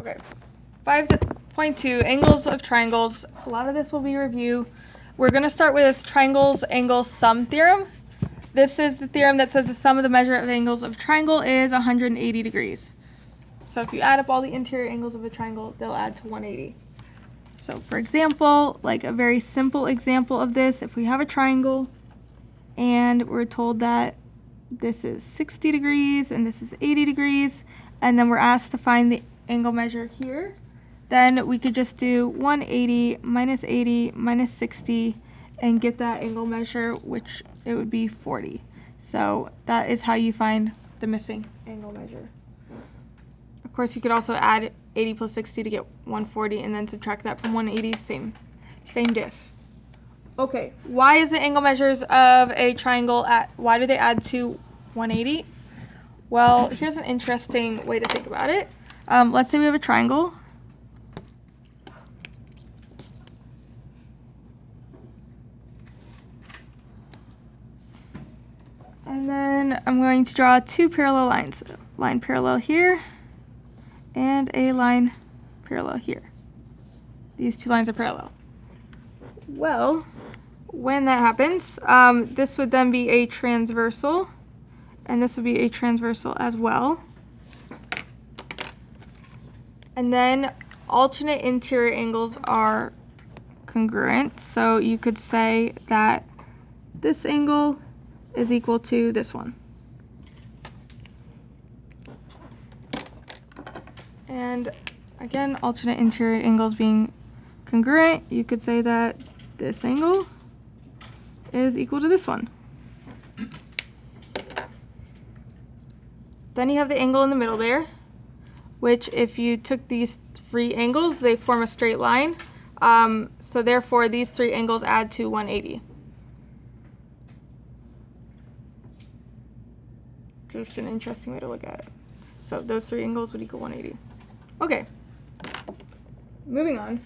Okay. 5.2, angles of triangles. A lot of this will be review. We're going to start with triangles angle sum theorem. This is the theorem that says the sum of the measure of the angles of a triangle is 180 degrees. So if you add up all the interior angles of a triangle, they'll add to 180. So for example, like a very simple example of this, if we have a triangle and we're told that this is 60 degrees and this is 80 degrees, and then we're asked to find the angle measure here, then we could just do 180 minus 80 minus 60 and get that angle measure, which it would be 40. So that is how you find the missing angle measure. Of course, you could also add 80 plus 60 to get 140 and then subtract that from 180, same diff. Okay, why is the angle measures of a triangle why do they add to 180? Well, here's an interesting way to think about it. Let's say we have a triangle. And then I'm going to draw two parallel lines. Line parallel here and a line parallel here. These two lines are parallel. Well, when that happens, this would then be a transversal, and this would be a transversal as well. And then alternate interior angles are congruent, so you could say that this angle is equal to this one. And again, alternate interior angles being congruent, you could say that this angle is equal to this one. Then you have the angle in the middle there, which if you took these three angles, they form a straight line. So therefore, these three angles add to 180. Just an interesting way to look at it. So those three angles would equal 180. Okay, moving on.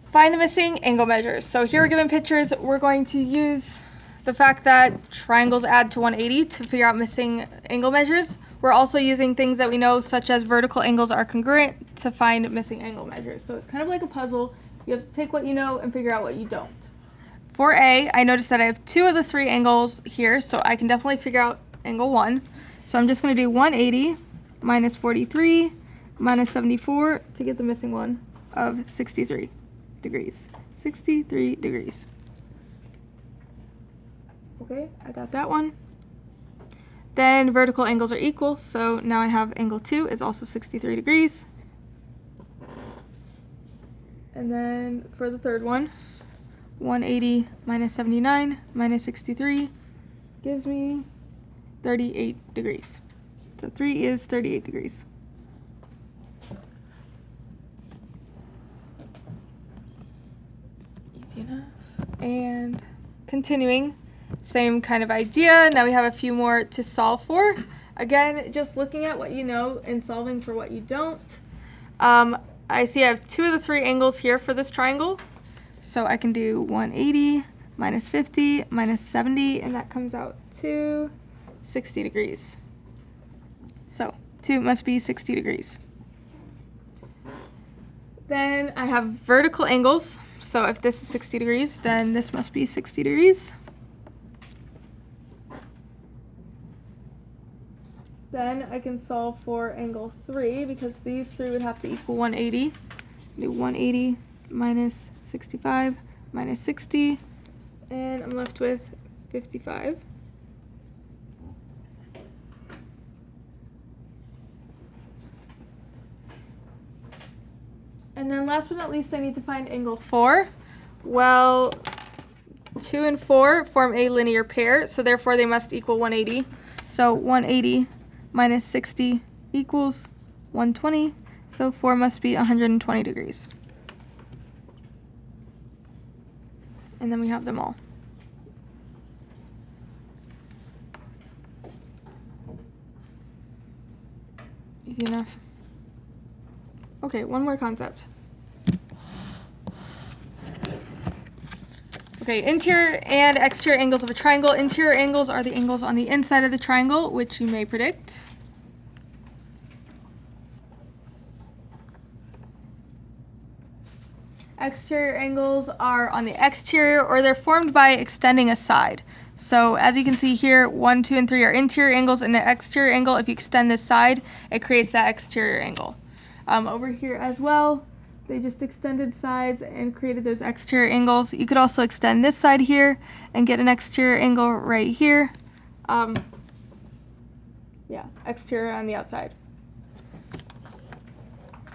Find the missing angle measures. So here we're given pictures. We're going to use the fact that triangles add to 180 to figure out missing angle measures. We're also using things that we know, such as vertical angles are congruent, to find missing angle measures. So it's kind of like a puzzle. You have to take what you know and figure out what you don't. For A, I noticed that I have two of the three angles here, so I can definitely figure out angle 1. So I'm just going to do 180 minus 43 minus 74 to get the missing one of 63 degrees. 63 degrees. Okay, I got that one. Then vertical angles are equal, so now I have angle 2 is also 63 degrees. And then for the third one, 180 minus 79 minus 63 gives me 38 degrees. So 3 is 38 degrees. Easy enough. And continuing, same kind of idea. Now we have a few more to solve for. Again, just looking at what you know and solving for what you don't. I see I have two of the three angles here for this triangle. So I can do 180 minus 50 minus 70, and that comes out to 60 degrees. So 2 must be 60 degrees. Then I have vertical angles. So if this is 60 degrees, then this must be 60 degrees. Then I can solve for angle 3 because these three would have to equal 180. Do 180 minus 65 minus 60, and I'm left with 55. And then last but not least, I need to find angle 4. Well, 2 and 4 form a linear pair, so therefore they must equal 180. So 180 minus 60 equals 120, so 4 must be 120 degrees. And then we have them all. Easy enough. Okay, one more concept. Okay, interior and exterior angles of a triangle. Interior angles are the angles on the inside of the triangle, which you may predict. Exterior angles are on the exterior, or they're formed by extending a side. So as you can see here, 1, 2, and 3 are interior angles, and the exterior angle, if you extend this side, it creates that exterior angle. Over here as well, they just extended sides and created those exterior angles. You could also extend this side here and get an exterior angle right here. Exterior on the outside.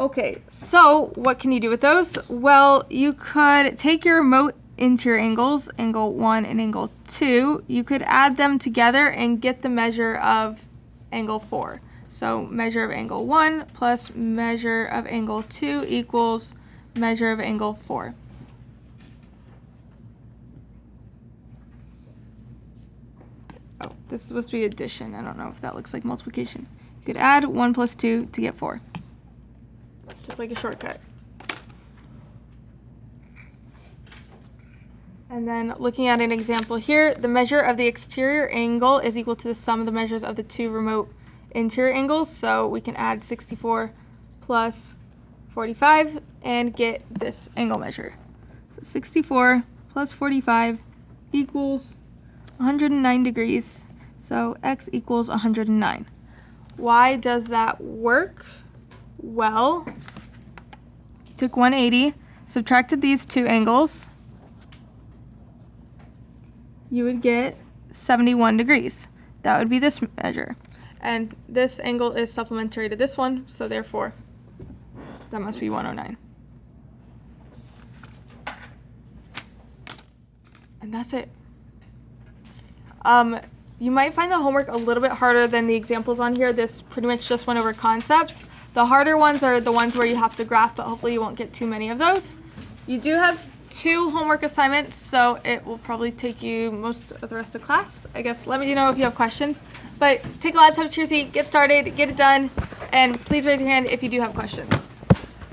Okay, so what can you do with those? Well, you could take your remote interior angles, angle 1 and angle 2, you could add them together and get the measure of angle 4. So measure of angle 1 plus measure of angle 2 equals measure of angle 4. Oh, this is supposed to be addition. I don't know if that looks like multiplication. You could add 1 plus 2 to get 4. Just like a shortcut. And then looking at an example here, the measure of the exterior angle is equal to the sum of the measures of the two remote interior angles. So we can add 64 plus 45 and get this angle measure. So 64 plus 45 equals 109 degrees. So x equals 109. Why does that work? Well, you took 180, subtracted these two angles, you would get 71 degrees. That would be this measure. And this angle is supplementary to this one, so therefore, that must be 109. And that's it. You might find the homework a little bit harder than the examples on here. This pretty much just went over concepts. The harder ones are the ones where you have to graph, but hopefully you won't get too many of those. You do have 2 homework assignments, so it will probably take you most of the rest of class. I guess let me know if you have questions. But take a laptop to your seat, get started, get it done, and please raise your hand if you do have questions.